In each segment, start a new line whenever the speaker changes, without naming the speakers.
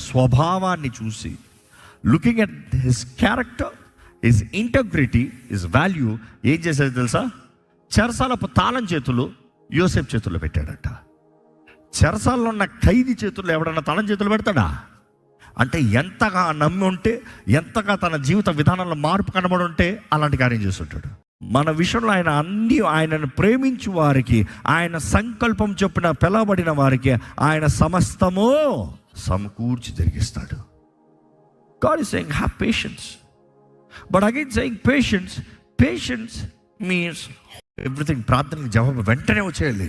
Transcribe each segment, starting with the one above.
స్వభావాన్ని చూసి, looking at his character, his integrity, his value, ఏం చేసేది తెలుసా? చెరసాలపు తాళం చేతులు యోసేపు చేతుల్లో పెట్టాడట. చెరసాలలో ఉన్న ఖైదీ చేతుల్లో ఎవడన్నా తాళం చేతులు పెడతాడా? అంటే ఎంతగా నమ్మి ఉంటే, ఎంతగా తన జీవిత విధానంలో మార్పు కనబడి ఉంటే అలాంటి కార్యం చేస్తుంటాడు. మన విషయంలో ఆయనను ప్రేమించు వారికి, ఆయన సంకల్పం చొప్పున పిలవబడిన వారికి ఆయన సమస్తము సమకూర్చి జరిగిస్తాడు. God is saying have patience. But again saying patience means everything. ప్రార్థనకి జవాబు వెంటనే వచ్చేయాలి.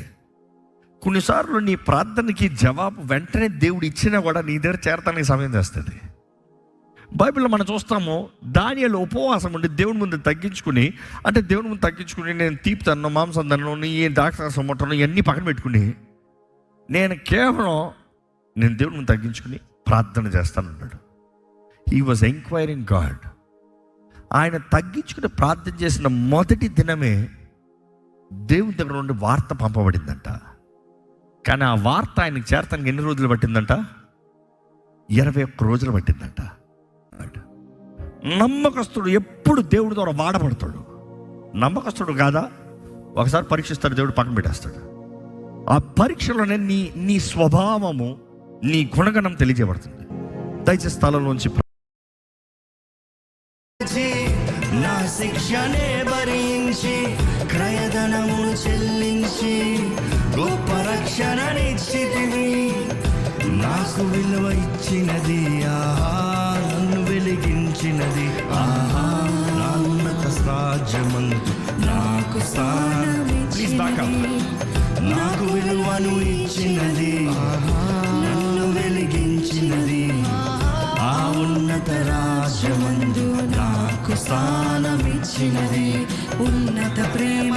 కొన్నిసార్లు నీ ప్రార్థనకి జవాబు వెంటనే దేవుడు ఇచ్చినా కూడా నీ దగ్గర చేరటానికి సమయం చేస్తుంది. బైబిల్లో మనం చూస్తాము, దానియేలు ఉపవాసం ఉండి దేవుని ముందు తగ్గించుకుని, అంటే దేవుని ముందు తగ్గించుకుని నేను తీపి తన్ను, మాంసం తన్ను, ఈ ద్రాక్షరసం ముట్టను, ఇవన్నీ పక్కన పెట్టుకుని నేను దేవుని ముందు తగ్గించుకుని ప్రార్థన చేస్తానన్నాడు. He was enquiring God. ఆయన తగ్గించుకుని ప్రార్థన చేసిన మొదటి దినమే దేవుని దగ్గర నుండి వార్త పంపబడిందంట. కానీ ఆ వార్త ఆయనకి చేరటానికి ఎన్ని రోజులు పట్టిందంట? 21 రోజులు పట్టిందంట. నమ్మకస్తుడు ఎప్పుడు దేవుడి ద్వారా వాడబడతాడు. నమ్మకస్తుడు కాదా, ఒకసారి పరీక్షిస్తాడు, దేవుడు పక్కన పెట్టేస్తాడు. ఆ పరీక్షలోనే నీ స్వభావము, నీ గుణగణం తెలియజేయబడుతుంది. దయచేసి స్థలంలోంచి
నా శిక్షనే భరించి క్రయధనమును చెల్లించి గొప్ప రక్షణనిచ్చితివి. నాకు విలువ ఇచ్చినది, ఆహా, నన్ను వెలిగించినది, ఆహా, నా ఉన్నత రాజ్యమందు నాకు స్థానం. Please back up. నాకు విలువను ఇచ్చినది, ఆహా, నన్ను వెలిగించినది, ఆ ఉన్నత రాజ్యమందు నాకు స్థానమిచ్చినది. ఉన్నత ప్రేమ